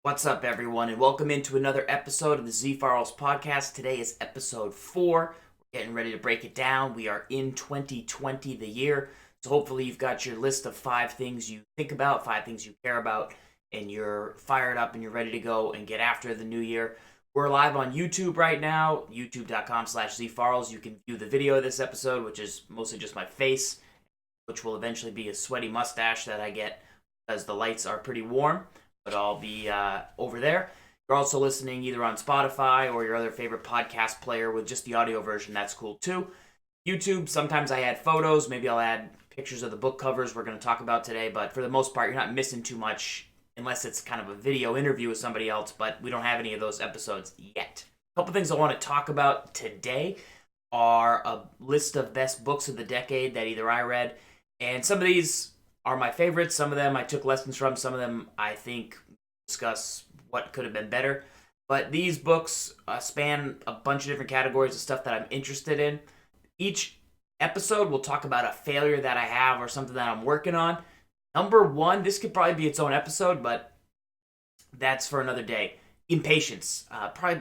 What's up, everyone, and welcome into another episode of the ZFarls podcast. Today is episode 4. We're getting ready to break it down. We are in 2020, the year, so hopefully you've got your list of 5 things you think about, 5 things you care about, and you're fired up and you're ready to go and get after the new year. We're live on YouTube right now, youtube.com/ZFarls. You can view the video of this episode, which is mostly just my face, which will eventually be a sweaty mustache that I get because the lights are pretty warm, but I'll be over there. You're also listening either on Spotify or your other favorite podcast player with just the audio version. That's cool too. YouTube, sometimes I add photos. Maybe I'll add pictures of the book covers we're going to talk about today. But for the most part, you're not missing too much unless it's kind of a video interview with somebody else. But we don't have any of those episodes yet. A couple things I want to talk about today are a list of best books of the decade that either I read. And some of these are my favorites. Some of them I took lessons from. Some of them I think discuss what could have been better. But these books span a bunch of different categories of stuff that I'm interested in. Each episode will talk about a failure that I have or something that I'm working on. Number 1, this could probably be its own episode, but that's for another day. Impatience.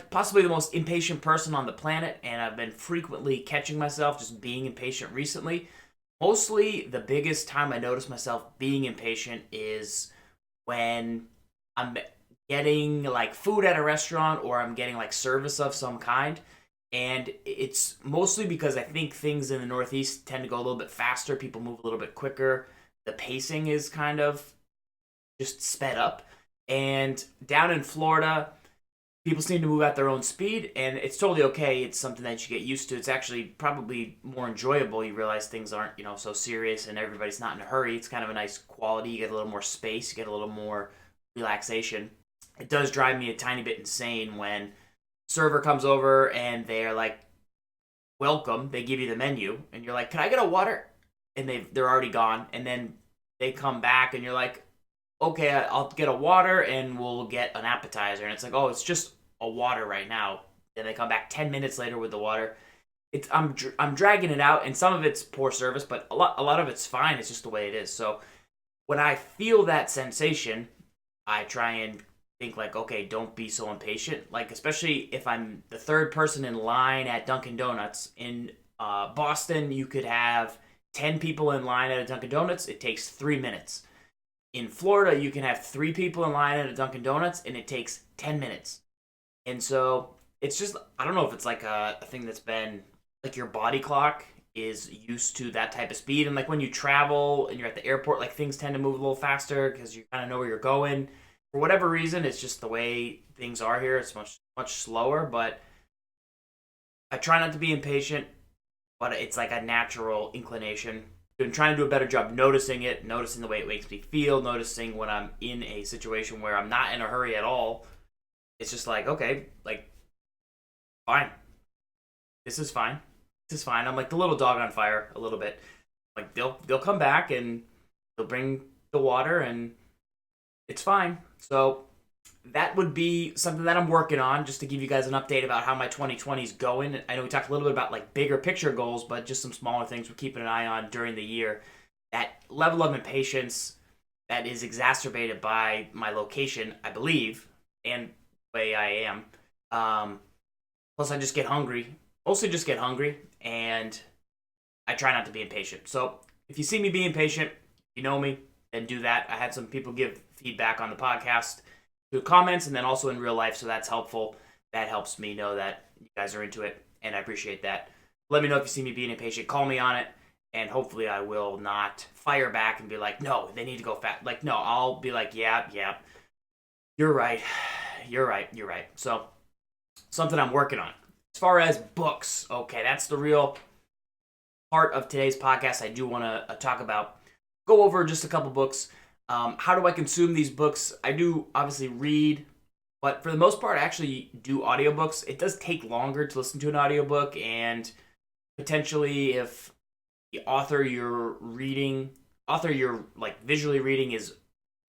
Possibly the most impatient person on the planet, and I've been frequently catching myself just being impatient recently. Mostly, the biggest time I notice myself being impatient is when I'm getting like food at a restaurant or I'm getting like service of some kind. And it's mostly because I think things in the Northeast tend to go a little bit faster. People move a little bit quicker. The pacing is kind of just sped up. And down in Florida, people seem to move at their own speed, and it's totally okay. It's something that you get used to. It's actually probably more enjoyable. You realize things aren't, so serious, and everybody's not in a hurry. It's kind of a nice quality. You get a little more space. You get a little more relaxation. It does drive me a tiny bit insane when server comes over and they're like, welcome. They give you the menu, and you're like, can I get a water? And they're already gone, and then they come back, and you're like, okay, I'll get a water and we'll get an appetizer. And it's like, oh, it's just a water right now. And they come back 10 minutes later with the water. I'm dragging it out, and some of it's poor service, but a lot of it's fine. It's just the way it is. So when I feel that sensation, I try and think like, okay, don't be so impatient. Like, especially if I'm the third person in line at Dunkin' Donuts. In Boston, you could have 10 people in line at a Dunkin' Donuts. It takes 3 minutes. In Florida, you can have 3 people in line at a Dunkin' Donuts, and it takes 10 minutes. And so it's just, I don't know if it's like a thing that's been, like your body clock is used to that type of speed. And like when you travel and you're at the airport, like things tend to move a little faster because you kind of know where you're going. For whatever reason, it's just the way things are here. It's much slower, but I try not to be impatient, but it's like a natural inclination. Been trying to do a better job noticing it, noticing the way it makes me feel, noticing when I'm in a situation where I'm not in a hurry at all. It's just like, okay, like, fine. This is fine. This is fine. I'm like the little dog on fire a little bit. Like they'll come back and they'll bring the water and it's fine. So that would be something that I'm working on, just to give you guys an update about how my 2020 is going. I know we talked a little bit about like bigger picture goals, but just some smaller things we're keeping an eye on during the year. That level of impatience that is exacerbated by my location, I believe, and the way I am. Plus, I just get hungry. Mostly just get hungry, and I try not to be impatient. So if you see me being impatient, you know me, then do that. I had some people give feedback on the podcast through comments and then also in real life, so that's helpful. That helps me know that you guys are into it, and I appreciate that. Let me know if you see me being impatient. Call me on it, and hopefully I will not fire back and be like, no, they need to go fast. Like, no, I'll be like, yeah, you're right. You're right. So, something I'm working on. As far as books, okay, that's the real part of today's podcast I do want to talk about. Go over just a couple books. How do I consume these books? I do obviously read, but for the most part, I actually do audiobooks. It does take longer to listen to an audiobook, and potentially if the author you're like visually reading is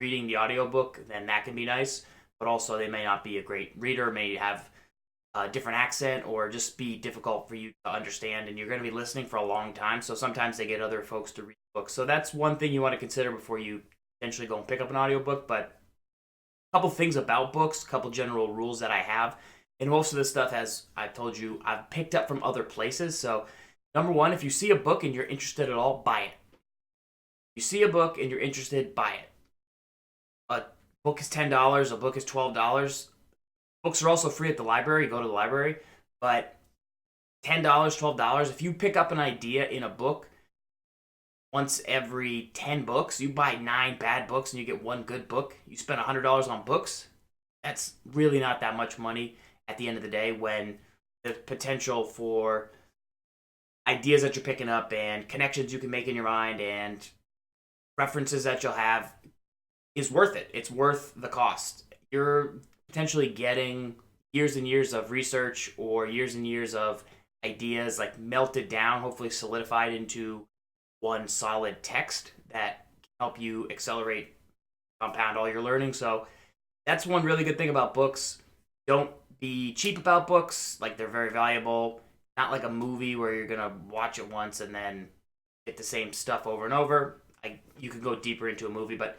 reading the audiobook, then that can be nice. But also they may not be a great reader, may have a different accent, or just be difficult for you to understand, and you're going to be listening for a long time. So sometimes they get other folks to read books. So that's one thing you want to consider before you potentially go and pick up an audiobook. But couple things about books, a couple general rules that I have. And most of this stuff, as I've told you, I've picked up from other places. So, number one, if you see a book and you're interested at all, buy it. You see a book and you're interested, buy it. A book is $10, a book is $12. Books are also free at the library. Go to the library. But $10, $12, if you pick up an idea in a book, once every 10 books, you buy 9 bad books and you get one good book. You spend $100 on books. That's really not that much money at the end of the day, when the potential for ideas that you're picking up and connections you can make in your mind and references that you'll have is worth it. It's worth the cost. You're potentially getting years and years of research or years and years of ideas like melted down, hopefully solidified into one solid text that can help you accelerate, compound all your learning. So that's one really good thing about books. Don't be cheap about books. Like, they're very valuable. Not like a movie where you're gonna watch it once and then get the same stuff over and over. You can go deeper into a movie, but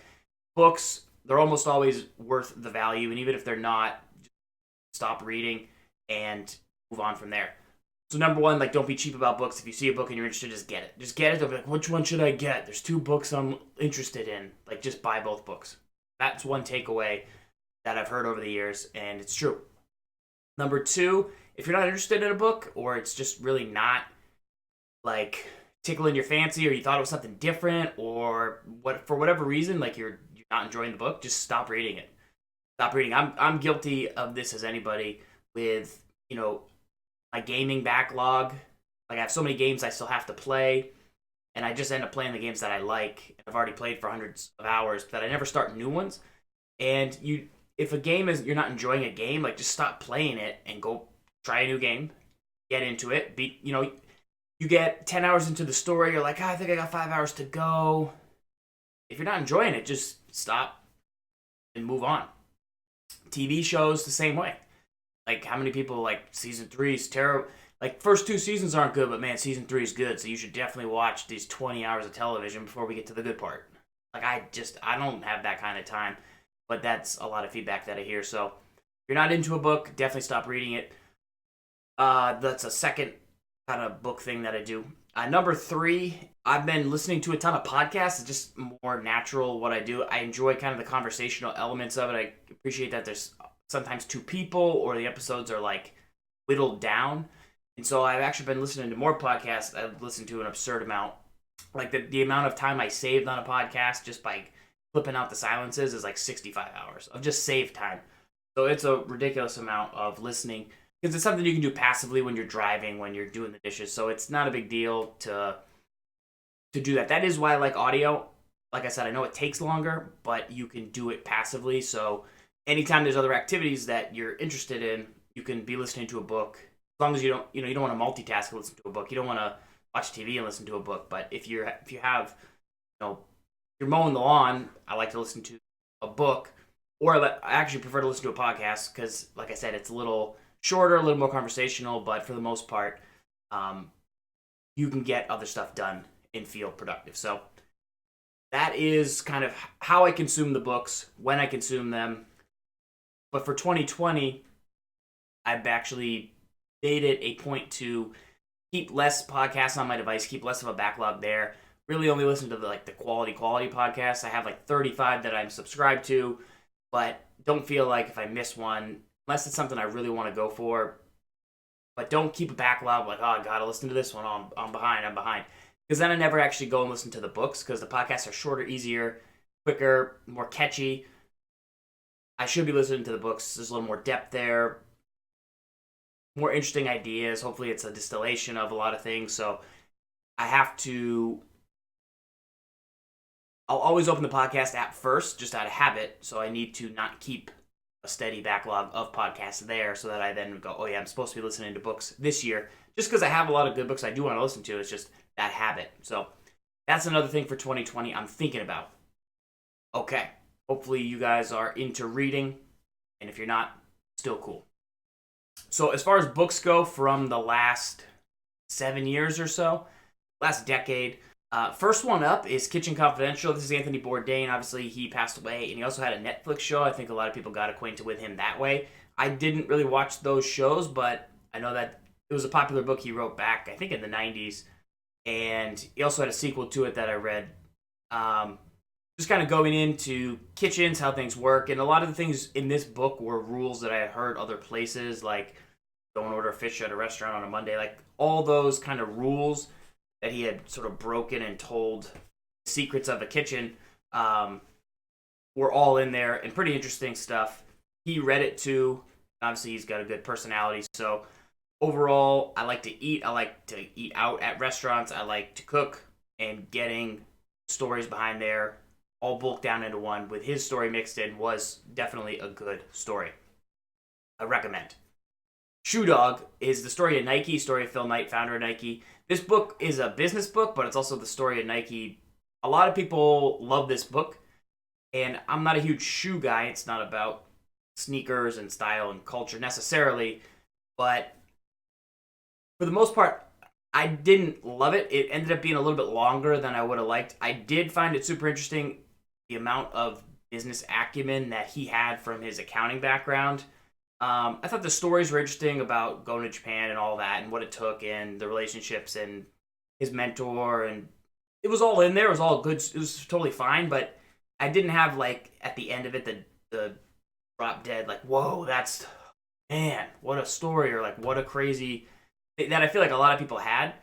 books, they're almost always worth the value. And even if they're not, stop reading and move on from there. So number one, like, don't be cheap about books. If you see a book and you're interested, just get it. Just get it. Don't be like, which one should I get? There's 2 books I'm interested in. Like, just buy both books. That's one takeaway that I've heard over the years, and it's true. Number 2, if you're not interested in a book, or it's just really not, like, tickling your fancy, or you thought it was something different, or for whatever reason, like, you're not enjoying the book, just stop reading it. Stop reading. I'm guilty of this as anybody with, my gaming backlog. Like, I have so many games I still have to play, and I just end up playing the games that I like. I've already played for hundreds of hours, but I never start new ones. And if a game you're not enjoying a game, like, just stop playing it and go try a new game, get into it. You get 10 hours into the story, you're like, I think I got 5 hours to go. If you're not enjoying it, just stop and move on. TV shows the same way. Like, how many people, like, season 3 is terrible? Like, first 2 seasons aren't good, but man, season 3 is good. So you should definitely watch these 20 hours of television before we get to the good part. Like, I don't have that kind of time, but that's a lot of feedback that I hear. So if you're not into a book, definitely stop reading it. That's a second kind of book thing that I do. Number 3, I've been listening to a ton of podcasts. It's just more natural what I do. I enjoy kind of the conversational elements of it. I appreciate that there's sometimes 2 people, or the episodes are, like, whittled down. And so I've actually been listening to more podcasts. I've listened to an absurd amount. Like, the amount of time I saved on a podcast just by clipping out the silences is like 65 hours of just saved time. So it's a ridiculous amount of listening, because it's something you can do passively when you're driving, when you're doing the dishes. So it's not a big deal to do that. That is why I like audio. Like I said, I know it takes longer, but you can do it passively. So anytime there's other activities that you're interested in, you can be listening to a book. As long as you don't want to multitask and listen to a book. You don't want to watch TV and listen to a book. But if you have, you're mowing the lawn, I like to listen to a book, or I actually prefer to listen to a podcast, because, like I said, it's a little shorter, a little more conversational, but for the most part, you can get other stuff done and feel productive. So that is kind of how I consume the books, when I consume them. But for 2020, I've actually made it a point to keep less podcasts on my device, keep less of a backlog there. Really only listen to the quality podcasts. I have like 35 that I'm subscribed to, but don't feel like if I miss one, unless it's something I really want to go for. But don't keep a backlog like, oh, I gotta listen to this one. Oh, I'm behind. Because then I never actually go and listen to the books, because the podcasts are shorter, easier, quicker, more catchy. I should be listening to the books. There's a little more depth there, more interesting ideas. Hopefully it's a distillation of a lot of things. So I'll always open the podcast app first, just out of habit. So I need to not keep a steady backlog of podcasts there, so that I then go, oh yeah, I'm supposed to be listening to books this year. Just because I have a lot of good books I do want to listen to. It's just that habit. So that's another thing for 2020 I'm thinking about. Okay. Hopefully you guys are into reading. And if you're not, still cool. So as far as books go from the last 7 years or so, last decade, First one up is Kitchen Confidential. This is Anthony Bourdain. Obviously, he passed away, and he also had a Netflix show. I think a lot of people got acquainted with him that way. I didn't really watch those shows, but I know that it was a popular book he wrote back, I think, in the 90s. And he also had a sequel to it that I read. Just kind of going into kitchens, how things work. And a lot of the things in this book were rules that I had heard other places, like don't order fish at a restaurant on a Monday. Like all those kind of rules that he had sort of broken and told secrets of the kitchen were all in there and pretty interesting stuff. He read it too. Obviously, he's got a good personality. So overall, I like to eat. I like to eat out at restaurants. I like to cook, and getting stories behind there all bulked down into one with his story mixed in was definitely a good story. I recommend. Shoe Dog is the story of Nike, story of Phil Knight, founder of Nike. This book is a business book, but it's also the story of Nike. A lot of people love this book, and I'm not a huge shoe guy. It's not about sneakers and style and culture necessarily, but for the most part, I didn't love it. It ended up being a little bit longer than I would have liked. I did find it super interesting, the amount of business acumen that he had from his accounting background. I thought the stories were interesting about going to Japan and all that and what it took and the relationships and his mentor, and it was all in there. It was all good. It was totally fine, but I didn't have, like, at the end of it, the drop dead, like, whoa, that's, man, what a story, or like what a crazy, that I feel like a lot of people had.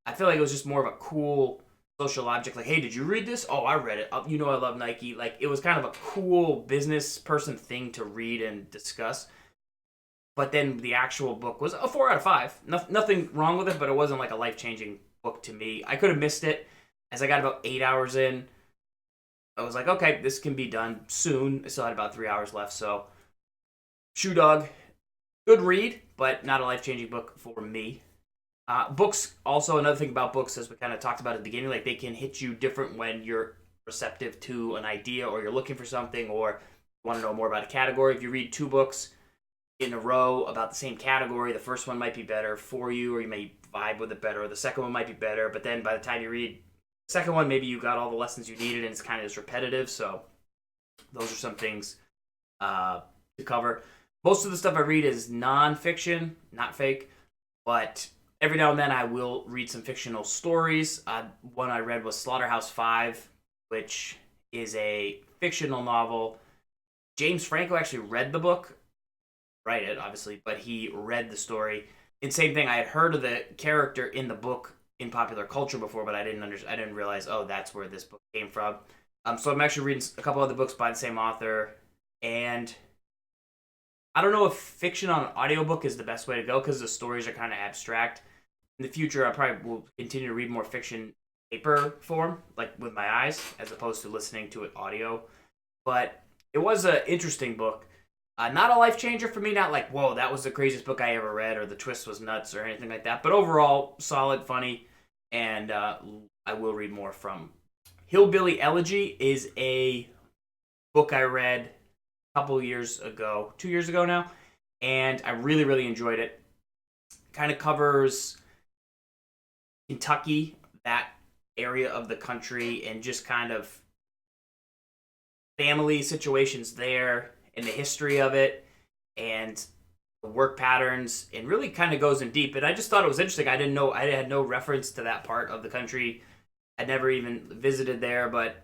I feel like it was just more of a cool social object, like, hey, did you read this? Oh, I read it. You know I love Nike. Like, it was kind of a cool business person thing to read and discuss. But then the actual book was a 4 out of 5. Nothing wrong with it, but it wasn't like a life-changing book to me. I could have missed it. As I got about 8 hours in, I was like, okay, this can be done soon. I still had about 3 hours left, so Shoe Dog, good read, but not a life-changing book for me. Books, also another thing about books, as we kind of talked about at the beginning, like they can hit you different when you're receptive to an idea, or you're looking for something, or want to know more about a category. If you read 2 books in a row about the same category, the first one might be better for you, or you may vibe with it better, or the second one might be better, but then by the time you read the second one, maybe you got all the lessons you needed and it's kind of just repetitive. So those are some things to cover. Most of the stuff I read is non-fiction, not fake, but every now and then I will read some fictional stories. One I read was SlaughterhouseFive, which is a fictional novel. James Franco actually read the book, write it, obviously, but he read the story. And same thing, I had heard of the character in the book in popular culture before, but I didn't realize, oh, that's where this book came from. So I'm actually reading a couple other books by the same author, and I don't know if fiction on an audiobook is the best way to go because the stories are kind of abstract. In the future, I probably will continue to read more fiction paper form, like with my eyes, as opposed to listening to it audio. But it was an interesting book. Not a life changer for me, not like, whoa, that was the craziest book I ever read, or the twist was nuts, or anything like that. But overall, solid, funny, and I will read more from. Hillbilly Elegy is a book I read a couple years ago, 2 years ago now, and I really, really enjoyed it. Kind of covers Kentucky, that area of the country, and just kind of family situations there, and the history of it, and the work patterns, and really kind of goes in deep. And I just thought it was interesting. I didn't know, I had no reference to that part of the country. I'd never even visited there, but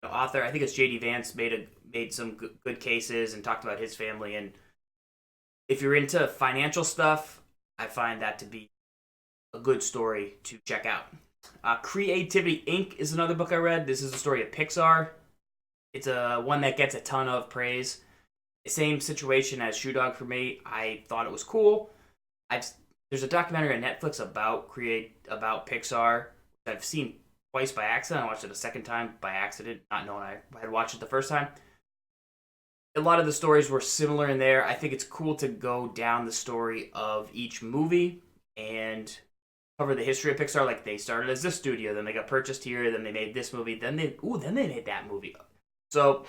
the author, I think it's J.D. Vance, made some good cases and talked about his family. And if you're into financial stuff, I find that to be a good story to check out. Creativity Inc. is another book I read. This is the story of Pixar. It's one that gets a ton of praise. Same situation as Shoe Dog for me. I thought it was cool. There's a documentary on Netflix about Pixar. I've seen twice by accident. I watched it a second time by accident, not knowing I had watched it the first time. A lot of the stories were similar in there. I think it's cool to go down the story of each movie and cover the history of Pixar. Like, they started as this studio, then they got purchased here, then they made this movie, then they made that movie. So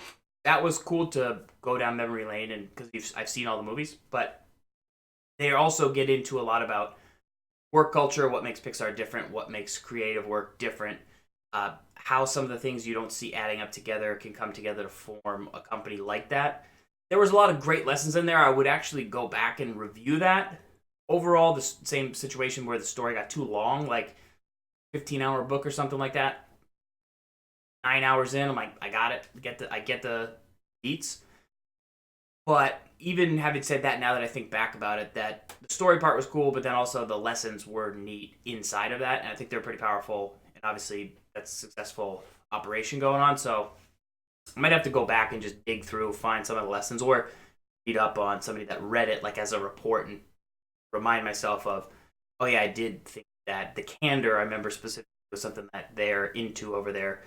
that was cool to go down memory lane, and because I've seen all the movies, but they also get into a lot about work culture, what makes Pixar different, what makes creative work different, how some of the things you don't see adding up together can come together to form a company like that. There was a lot of great lessons in there. I would actually go back and review that. Overall, the same situation where the story got too long, like 15-hour book or something like that. 9 hours in, I'm like, I got it. I get the beats. But even having said that, now that I think back about it, that the story part was cool, but then also the lessons were neat inside of that, and I think they're pretty powerful. And obviously, that's a successful operation going on. So I might have to go back and just dig through, find some of the lessons, or read up on somebody that read it like as a report and remind myself of, oh yeah, I did think that. The candor, I remember specifically, was something that they're into over their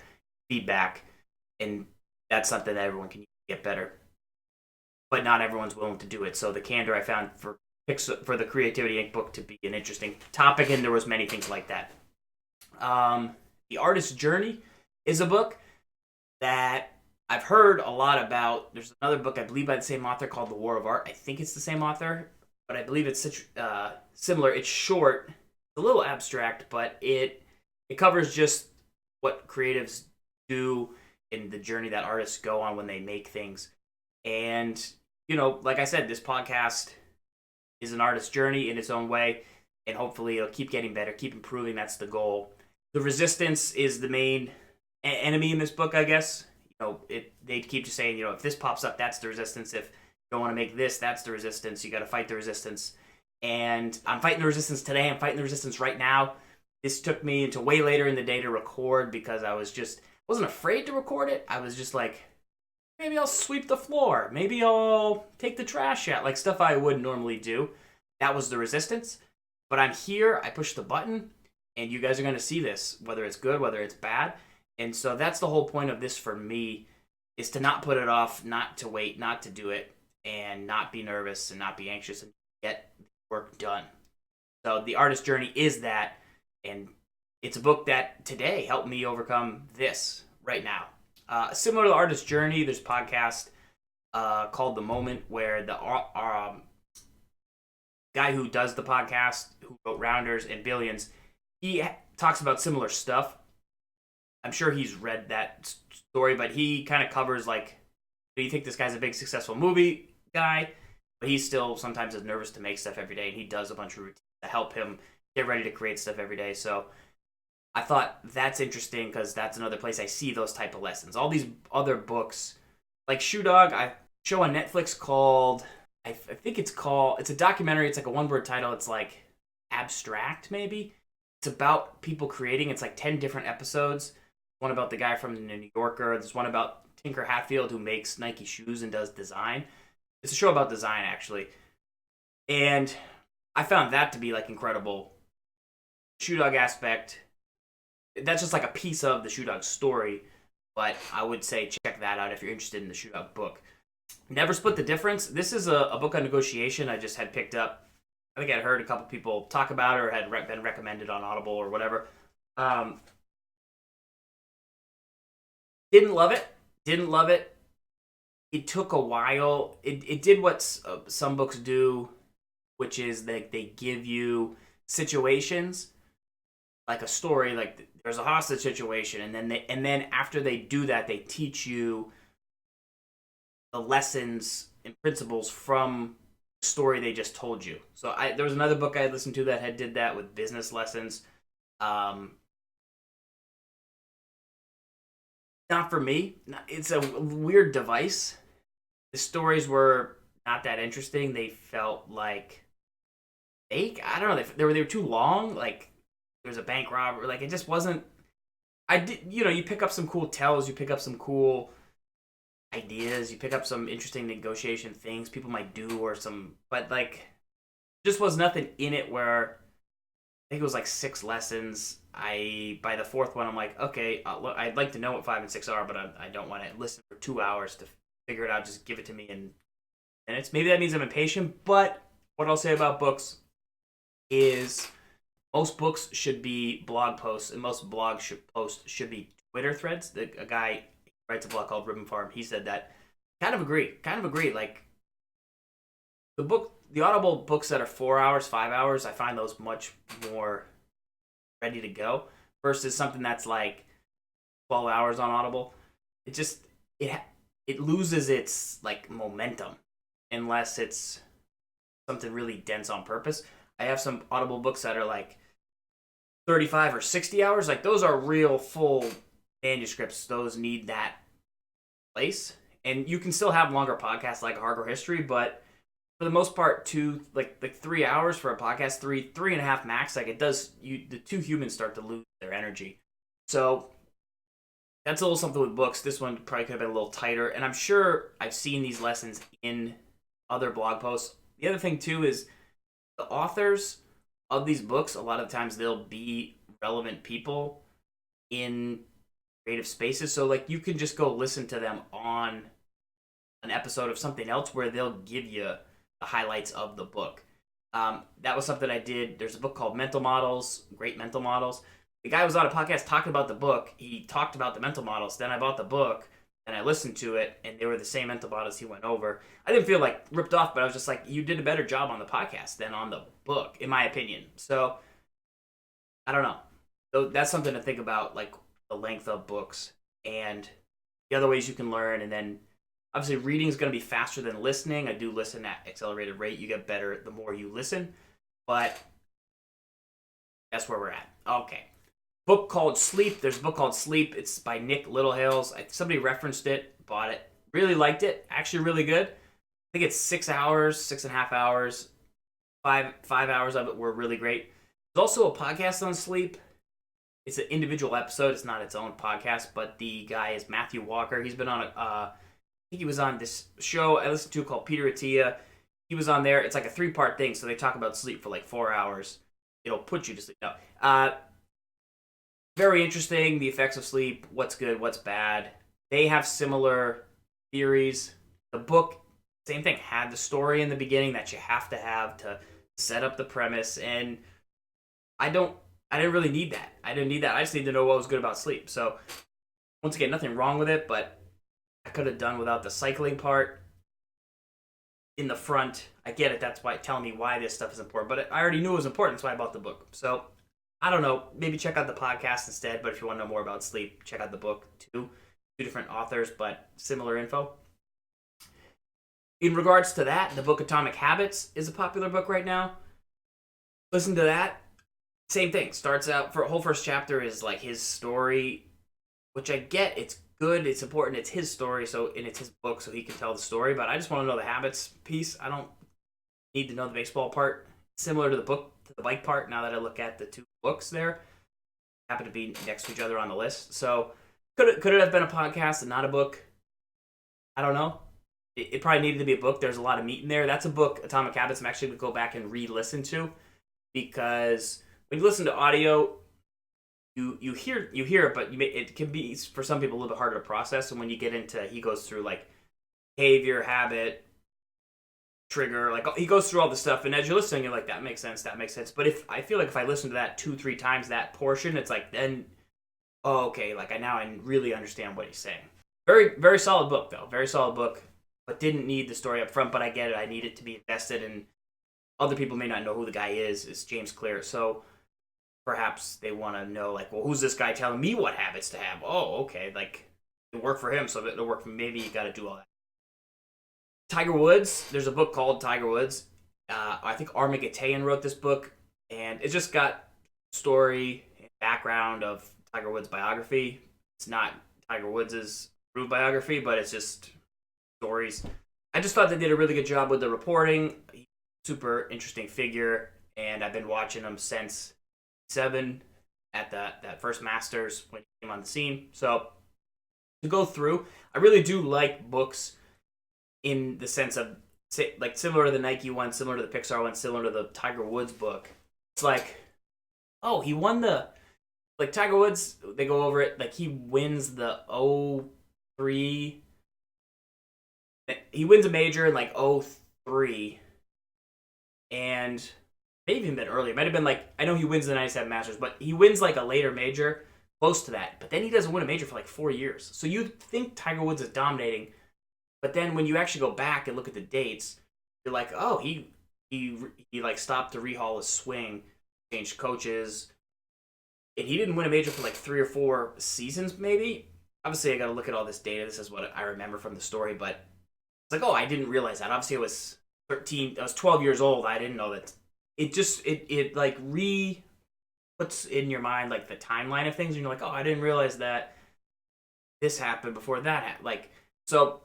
feedback, and that's something that everyone can get better. But not everyone's willing to do it. So the candor I found for the Creativity Inc. book to be an interesting topic, and there was many things like that. The Artist's Journey is a book that I've heard a lot about. There's another book, I believe, by the same author called The War of Art. I think it's the same author, but I believe it's similar. It's short, a little abstract, but it covers just what creatives do in the journey that artists go on when they make things. And, like I said, this podcast is an artist's journey in its own way, and hopefully it'll keep getting better, keep improving. That's the goal. The resistance is the main enemy in this book, I guess. They keep just saying, if this pops up, that's the resistance. If you don't want to make this, that's the resistance. You got to fight the resistance. And I'm fighting the resistance today. I'm fighting the resistance right now. This took me until way later in the day to record because I wasn't afraid to record it. I was just like, maybe I'll sweep the floor. Maybe I'll take the trash out, like stuff I would normally do. That was the resistance. But I'm here. I push the button, and you guys are going to see this, whether it's good, whether it's bad. And so that's the whole point of this for me, is to not put it off, not to wait, not to do it, and not be nervous and not be anxious and get the work done. So The Artist's Journey is that, and it's a book that today helped me overcome this right now. Similar to The Artist's Journey, there's a podcast called The Moment, where the guy who does the podcast, who wrote Rounders and Billions, he talks about similar stuff. I'm sure he's read that story, but he kind of covers, like, you think this guy's a big successful movie guy, but he still sometimes is nervous to make stuff every day, and he does a bunch of routines to help him get ready to create stuff every day. So I thought that's interesting because that's another place I see those type of lessons. All these other books, like Shoe Dog, I show on Netflix called, I think it's a documentary. It's like a one-word title. It's like Abstract, maybe. It's about people creating. It's like 10 different episodes. One about the guy from the New Yorker. There's one about Tinker Hatfield, who makes Nike shoes and does design. It's a show about design, actually. And I found that to be like incredible. Shoe Dog aspect, that's just like a piece of the Shoe Dog story, but I would say check that out if you're interested in the Shoe Dog book. Never Split the Difference. This is a book on negotiation I just had picked up. I think I'd heard a couple people talk about it or had been recommended on Audible or whatever. Didn't love it. It took a while. It did what some books do, which is that they give you situations, like a story, like there's a hostage situation, and then after they do that, they teach you the lessons and principles from the story they just told you. So there was another book I listened to that did that with business lessons. Not for me. It's a weird device. The stories were not that interesting. They felt like fake. I don't know. They were too long. Like, there was a bank robbery. Like, it just wasn't. You pick up some cool tells. You pick up some cool ideas. You pick up some interesting negotiation things people might do but like, just was nothing in it where, I think it was like 6 lessons. By the 4th one, I'm like, okay, I'd like to know what 5 and 6 are, but I don't want to listen for 2 hours to figure it out. Just give it to me in minutes. Maybe that means I'm impatient, but what I'll say about books is most books should be blog posts, and most blog posts should be Twitter threads. A guy writes a blog called Ribbon Farm. He said that. Kind of agree. Like, the book the Audible books that are 4 hours, 5 hours, I find those much more ready to go versus something that's like 12 hours on Audible. It just it loses its like momentum unless it's something really dense on purpose. I have some Audible books that are like 35 or 60 hours. Like those are real full manuscripts. Those need that place. And you can still have longer podcasts like Hardcore History, but for the most part, like 3 hours for a podcast, three and a half max. Like it does, the two humans start to lose their energy. So that's a little something with books. This one probably could have been a little tighter, and I'm sure I've seen these lessons in other blog posts. The other thing too is the authors of these books. A lot of times they'll be relevant people in creative spaces. So like you can just go listen to them on an episode of something else where they'll give you the highlights of the book. That was something I did. There's a book called Mental Models, Great Mental Models. The guy was on a podcast talking about the book. He talked about the mental models. Then I bought the book and I listened to it, and they were the same mental models he went over. I didn't feel like ripped off, but I was just like, you did a better job on the podcast than on the book, in my opinion. So I don't know. So that's something to think about, like the length of books and the other ways you can learn. And then obviously reading is going to be faster than listening. I do listen at accelerated rate. You get better the more you listen, but that's where we're at. Okay. Book called Sleep. There's a book called Sleep. It's by Nick Littlehales. Somebody referenced it, bought it, really liked it. Actually, really good. I think it's 6 hours, 6.5 hours. Five hours of it were really great. There's also a podcast on sleep. It's an individual episode. It's not its own podcast, but the guy is Matthew Walker. He's been on I think he was on this show I listened to called Peter Attia. He was on there. It's like a 3-part thing, so they talk about sleep for like 4 hours. It'll put you to sleep. No. Very interesting, the effects of sleep, what's good, what's bad. They have similar theories. The book, same thing, had the story in the beginning that you have to set up the premise, and I didn't really need that. I didn't need that. I just need to know what was good about sleep. So, once again, nothing wrong with it, but I could have done without the cycling part in the front. I get it. That's why telling me why this stuff is important, but I already knew it was important, so I bought the book. So, I don't know, maybe check out the podcast instead, but if you want to know more about sleep, check out the book too. 2 different authors, but similar info. In regards to that, the book Atomic Habits is a popular book right now. Listen to that. Same thing. Starts out, for a whole first chapter is like his story, which I get, it's good, it's important, it's his story, and it's his book, so he can tell the story, but I just want to know the habits piece. I don't need to know the baseball part. Similar to the book, to the bike part, now that I look at the 2 books there. Happen to be next to each other on the list. So could it have been a podcast and not a book? I don't know. It probably needed to be a book. There's a lot of meat in there. That's a book, Atomic Habits, I'm actually going to go back and re-listen to, because when you listen to audio, you hear it, but it can be, for some people, a little bit harder to process. And when you get into, he goes through like behavior, habit, trigger, like he goes through all the stuff, and as you're listening, you're like, that makes sense. But if I feel like if I listen to that 2-3 times, that portion, it's like, then, oh, okay, like I really understand what he's saying. Very, very solid book, though. Very solid book, but didn't need the story up front, but I get it. I need it to be invested, and other people may not know who the guy is. It's James Clear, so perhaps they want to know, like, well, who's this guy telling me what habits to have? Oh, okay, like, it worked for him, so it'll work for me. Maybe you got to do all that. Tiger Woods, there's a book called Tiger Woods. I think Armageddon wrote this book, and it just got story and background of Tiger Woods' biography. It's not Tiger Woods' true biography, but it's just stories. I just thought they did a really good job with the reporting. Super interesting figure, and I've been watching him since 7 at that first Masters when he came on the scene. So to go through, I really do like books in the sense of, like, similar to the Nike one, similar to the Pixar one, similar to the Tiger Woods book. It's like, oh, he won like Tiger Woods, they go over it, like he wins the 03, he wins a major in like 03, and maybe even been earlier. It might have been like, I know he wins the 97 Masters, but he wins like a later major close to that, but then he doesn't win a major for like 4 years. So you think Tiger Woods is dominating, but then when you actually go back and look at the dates, you're like, oh, he he like stopped to rehaul his swing, changed coaches, and he didn't win a major for like 3 or 4 seasons, maybe. Obviously, I got to look at all this data. This is what I remember from the story, but it's like, oh, I didn't realize that. Obviously, I was 13. I was 12 years old. I didn't know that. It like puts in your mind like the timeline of things, and you're like, oh, I didn't realize that this happened before that happened. Like, so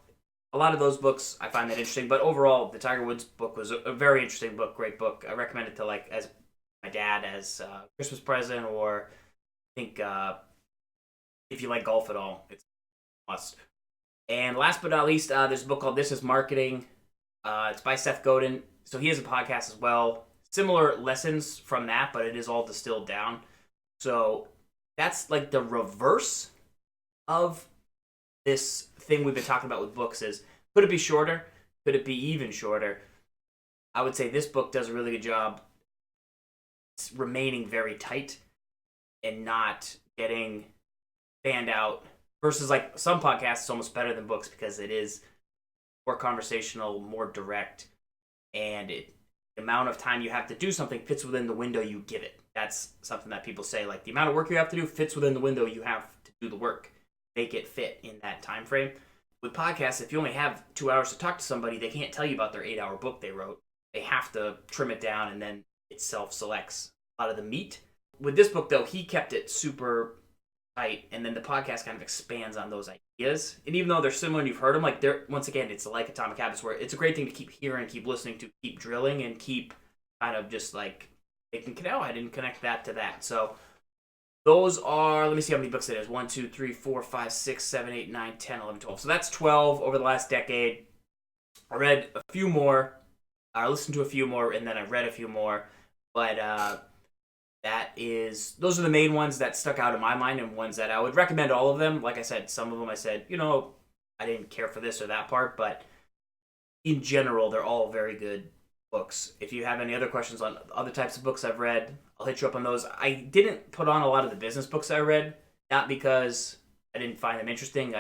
a lot of those books I find that interesting. But overall, the Tiger Woods book was a very interesting book, great book. I recommend it to like as my dad as a Christmas present, or I think if you like golf at all, it's a must. And last but not least, there's a book called This Is Marketing. It's by Seth Godin. So he has a podcast as well. Similar lessons from that, but it is all distilled down. So that's like the reverse of this thing we've been talking about with books is, could it be shorter? Could it be even shorter? I would say this book does a really good job remaining very tight and not getting fanned out, versus like some podcasts, it's almost better than books because it is more conversational, more direct, and the amount of time you have to do something fits within the window you give it. That's something that people say, like the amount of work you have to do fits within the window you have to do the work. Make it fit in that time frame. With podcasts, if you only have 2 hours to talk to somebody, they can't tell you about their 8-hour book they wrote. They have to trim it down, and then it self-selects a lot of the meat. With this book, though, he kept it super tight, and then the podcast kind of expands on those ideas. And even though they're similar and you've heard them, like they're, once again, it's like Atomic Habits, where it's a great thing to keep hearing, keep listening to, keep drilling, and keep kind of just like making, oh, I didn't connect that to that. So those are, let me see how many books it is. 1, 2, 3, 4, 5, 6, 7, 8, 9, 10, 11, 12. So that's 12 over the last decade. I read a few more. I listened to a few more, and then I read a few more. But those are the main ones that stuck out in my mind, and ones that I would recommend all of them. Like I said, some of them I said, I didn't care for this or that part, but in general, they're all very good books. If you have any other questions on other types of books I've read, I'll hit you up on those. I didn't put on a lot of the business books I read, not because I didn't find them interesting.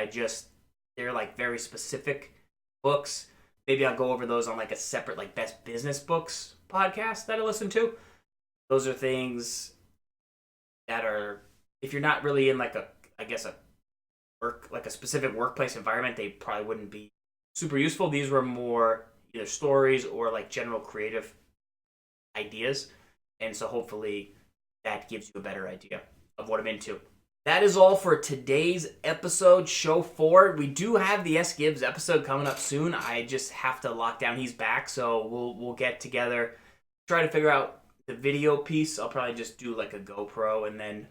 They're like very specific books. Maybe I'll go over those on like a separate like best business books podcast that I listen to. Those are things that are, if you're not really in like a specific workplace environment, they probably wouldn't be super useful. These were more either stories or like general creative ideas. And so hopefully that gives you a better idea of what I'm into. That is all for today's episode, show 4. We do have the S. Gibbs episode coming up soon. I just have to lock down. He's back, so we'll get together, try to figure out the video piece. I'll probably just do like a GoPro, and then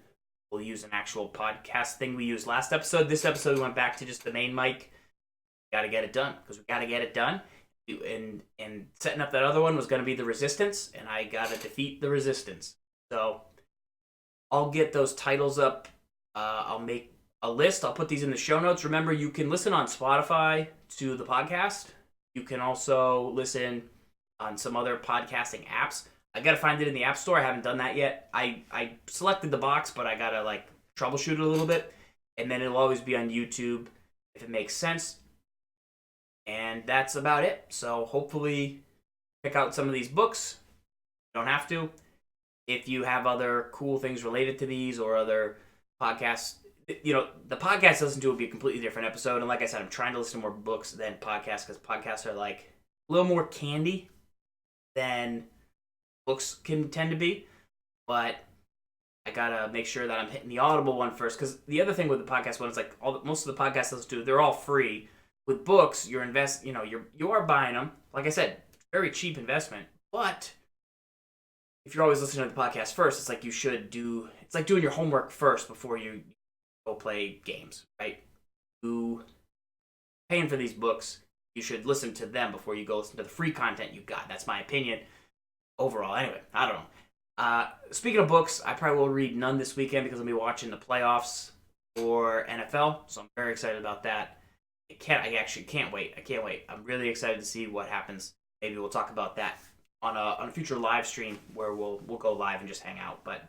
we'll use an actual podcast thing we used last episode. This episode we went back to just the main mic. Got to get it done, because we got to get it done. And setting up that other one was going to be the Resistance, and I got to defeat the Resistance. So I'll get those titles up. I'll make a list. I'll put these in the show notes. Remember, you can listen on Spotify to the podcast. You can also listen on some other podcasting apps. I got to find it in the App Store. I haven't done that yet. I selected the box, but I got to like troubleshoot it a little bit. And then it'll always be on YouTube if it makes sense. And that's about it. So hopefully pick out some of these books. You don't have to. If you have other cool things related to these or other podcasts, the podcast I listen to will be a completely different episode. And like I said, I'm trying to listen to more books than podcasts, because podcasts are like a little more candy than books can tend to be. But I gotta make sure that I'm hitting the Audible one first, because the other thing with the podcast one is like most of the podcasts I listen to, they're all free. With books, you are buying them. Like I said, very cheap investment. But if you're always listening to the podcast first, it's like it's like doing your homework first before you go play games, right? You paying for these books, you should listen to them before you go listen to the free content you got. That's my opinion overall. Anyway, I don't know. Speaking of books, I probably will read none this weekend because I'll be watching the playoffs for NFL, so I'm very excited about that. I actually can't wait. I can't wait. I'm really excited to see what happens. Maybe we'll talk about that on a future live stream where we'll go live and just hang out. But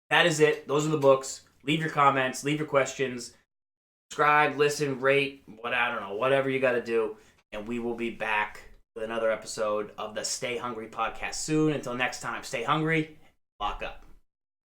that is it. Those are the books. Leave your comments. Leave your questions. Subscribe, listen, rate, whatever you got to do. And we will be back with another episode of the Stay Hungry podcast soon. Until next time, stay hungry, lock up.